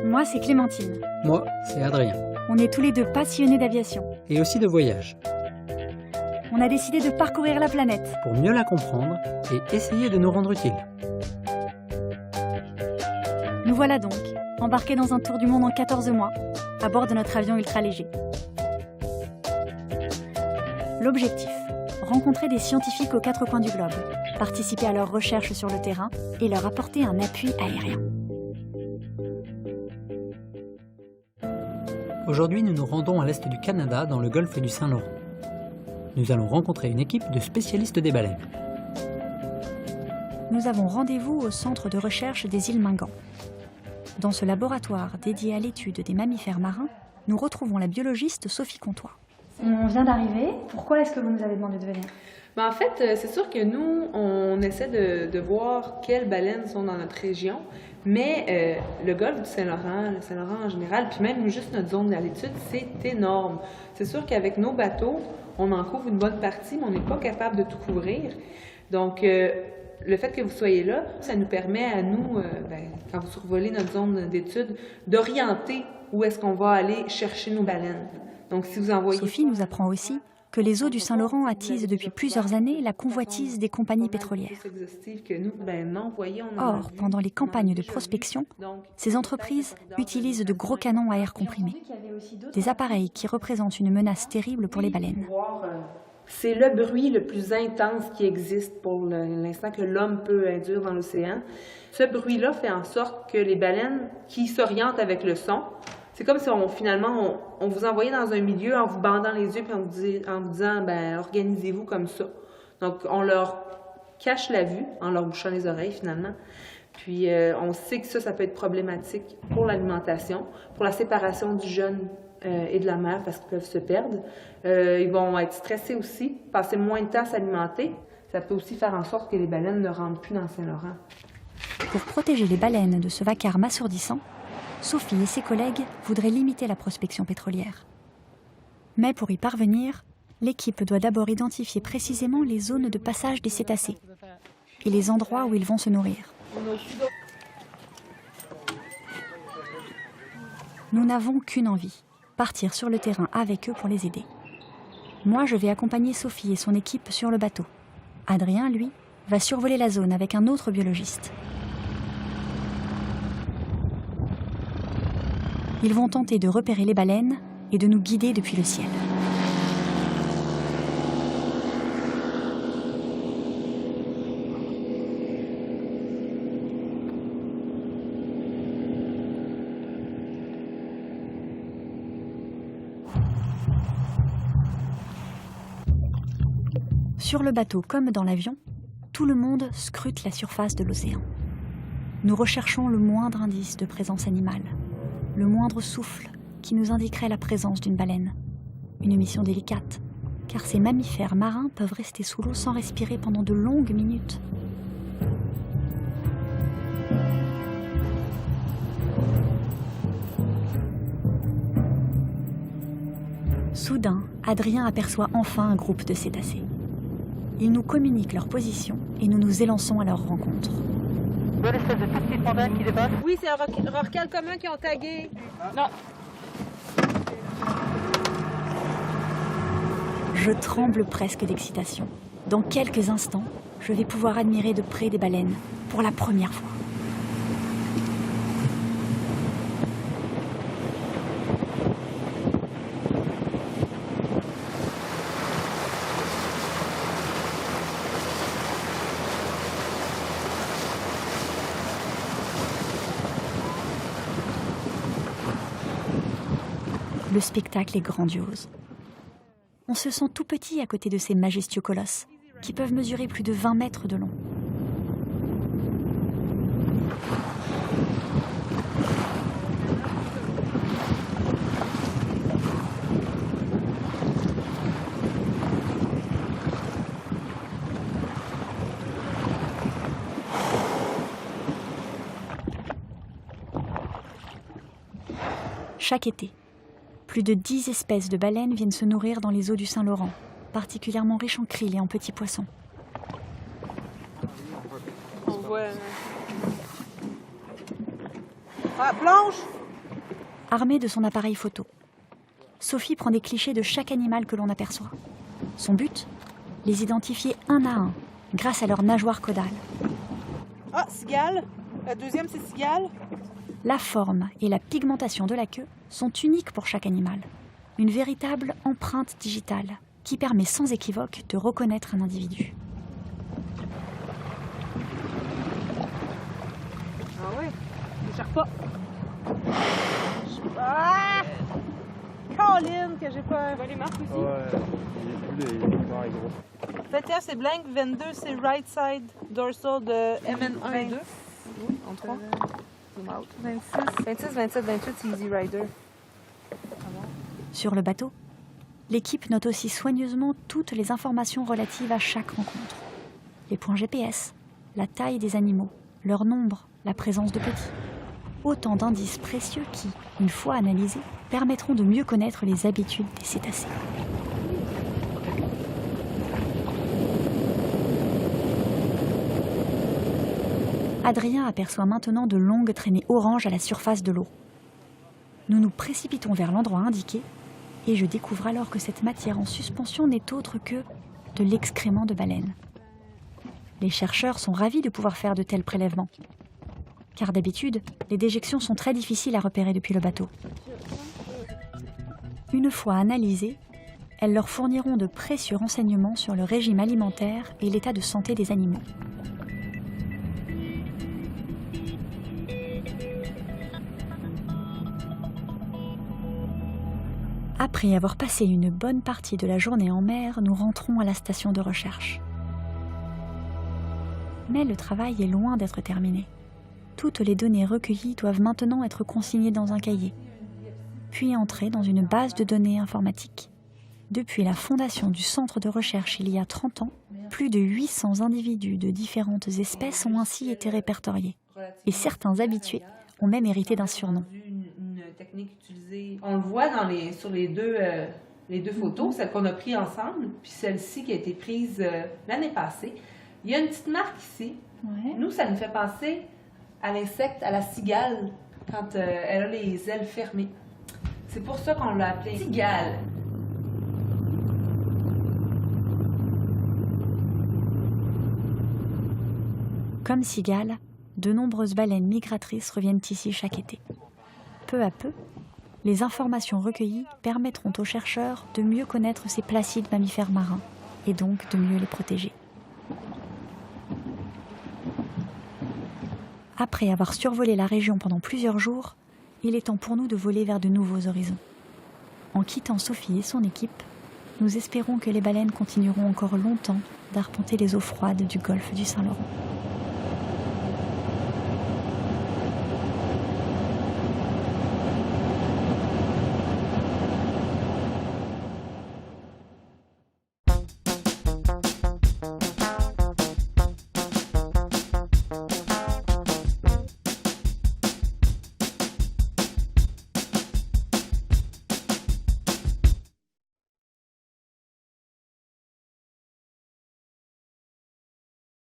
Moi, c'est Clémentine. Moi, c'est Adrien. On est tous les deux passionnés d'aviation. Et aussi de voyage, On a décidé de parcourir la planète. pour mieux la comprendre et essayer de nous rendre utile. Nous voilà donc, embarqués dans un tour du monde en 14 mois, à bord de notre avion ultra léger. L'objectif, rencontrer des scientifiques aux 4 coins du globe, participer à leurs recherches sur le terrain et leur apporter un appui aérien. Aujourd'hui, nous nous rendons à l'est du Canada, dans le golfe du Saint-Laurent. Nous allons rencontrer une équipe de spécialistes des baleines. Nous avons rendez-vous au centre de recherche des îles Mingan. Dans ce laboratoire dédié à l'étude des mammifères marins, nous retrouvons la biologiste Sophie Comtois. On vient d'arriver. Pourquoi est-ce que vous nous avez demandé de venir ? Ben, en fait, c'est sûr que nous, on essaie de voir quelles baleines sont dans notre région, mais le golfe du Saint-Laurent, le Saint-Laurent en général, puis même juste notre zone d'altitude, c'est énorme. C'est sûr qu'avec nos bateaux, on en couvre une bonne partie, mais on n'est pas capable de tout couvrir. Donc, le fait que vous soyez là, ça nous permet à nous, quand vous survolez notre zone d'étude, d'orienter où est-ce qu'on va aller chercher nos baleines. Donc, si vous envoyez... Sophie nous apprend aussi que les eaux du Saint-Laurent attisent depuis plusieurs années la convoitise des compagnies pétrolières. Or, pendant les campagnes de prospection, ces entreprises utilisent de gros canons à air comprimé, des appareils qui représentent une menace terrible pour les baleines. C'est le bruit le plus intense qui existe pour l'instant que l'homme peut induire dans l'océan. Ce bruit-là fait en sorte que les baleines qui s'orientent avec le son, c'est comme si on vous envoyait dans un milieu en vous bandant les yeux et en vous disant organisez-vous comme ça. Donc on leur cache la vue en leur bouchant les oreilles finalement. Puis on sait que ça peut être problématique pour l'alimentation, pour la séparation du jeune et de la mère parce qu'ils peuvent se perdre. Ils vont être stressés aussi, passer moins de temps à s'alimenter. Ça peut aussi faire en sorte que les baleines ne rentrent plus dans le Saint-Laurent. Pour protéger les baleines de ce vacarme assourdissant, Sophie et ses collègues voudraient limiter la prospection pétrolière. Mais pour y parvenir, l'équipe doit d'abord identifier précisément les zones de passage des cétacés et les endroits où ils vont se nourrir. Nous n'avons qu'une envie, partir sur le terrain avec eux pour les aider. Moi, je vais accompagner Sophie et son équipe sur le bateau. Adrien, lui, va survoler la zone avec un autre biologiste. Ils vont tenter de repérer les baleines et de nous guider depuis le ciel. Sur le bateau comme dans l'avion, tout le monde scrute la surface de l'océan. Nous recherchons le moindre indice de présence animale, le moindre souffle qui nous indiquerait la présence d'une baleine. Une mission délicate, car ces mammifères marins peuvent rester sous l'eau sans respirer pendant de longues minutes. Soudain, Adrien aperçoit enfin un groupe de cétacés. Ils nous communiquent leur position et nous nous élançons à leur rencontre. Oui, c'est un rorqual commun qui ont tagué. Non. Je tremble presque d'excitation. Dans quelques instants, je vais pouvoir admirer de près des baleines, pour la première fois. Le spectacle est grandiose. On se sent tout petit à côté de ces majestueux colosses, qui peuvent mesurer plus de 20 mètres de long. Chaque été, plus de 10 espèces de baleines viennent se nourrir dans les eaux du Saint-Laurent, particulièrement riches en krill et en petits poissons. vois. Ah, plonge! Armée de son appareil photo, Sophie prend des clichés de chaque animal que l'on aperçoit. Son but ? Les identifier un à un, grâce à leur nageoire caudale. Ah, cigale. La deuxième, c'est cigale. La forme et la pigmentation de la queue sont uniques pour chaque animal. Une véritable empreinte digitale qui permet sans équivoque de reconnaître un individu. Ah ouais, je cherche pas. Ah! Colline, que j'ai pas. Tu vois les marques aussi? Ouais, il est gros. 21 c'est blank, 22 c'est right side dorsal de MN1 et 2. En 3. 26, 27, 28 c'est Easy Rider. Sur le bateau, l'équipe note aussi soigneusement toutes les informations relatives à chaque rencontre. Les points GPS, la taille des animaux, leur nombre, la présence de petits. Autant d'indices précieux qui, une fois analysés, permettront de mieux connaître les habitudes des cétacés. Adrien aperçoit maintenant de longues traînées oranges à la surface de l'eau. Nous nous précipitons vers l'endroit indiqué et je découvre alors que cette matière en suspension n'est autre que de l'excrément de baleine. Les chercheurs sont ravis de pouvoir faire de tels prélèvements. Car d'habitude, les déjections sont très difficiles à repérer depuis le bateau. Une fois analysées, elles leur fourniront de précieux renseignements sur le régime alimentaire et l'état de santé des animaux. Après avoir passé une bonne partie de la journée en mer, nous rentrons à la station de recherche. Mais le travail est loin d'être terminé. Toutes les données recueillies doivent maintenant être consignées dans un cahier, puis entrer dans une base de données informatique. Depuis la fondation du centre de recherche il y a 30 ans, plus de 800 individus de différentes espèces ont ainsi été répertoriés. Et certains habitués ont même hérité d'un surnom. Technique utilisée. On le voit sur les deux photos, celle qu'on a prises ensemble, puis celle-ci qui a été prise l'année passée. Il y a une petite marque ici. Ouais. Nous, ça nous fait penser à l'insecte, à la cigale, quand elle a les ailes fermées. C'est pour ça qu'on l'a appelée cigale. Comme cigale, de nombreuses baleines migratrices reviennent ici chaque été. Peu à peu, les informations recueillies permettront aux chercheurs de mieux connaître ces placides mammifères marins et donc de mieux les protéger. Après avoir survolé la région pendant plusieurs jours, il est temps pour nous de voler vers de nouveaux horizons. En quittant Sophie et son équipe, nous espérons que les baleines continueront encore longtemps d'arpenter les eaux froides du golfe du Saint-Laurent.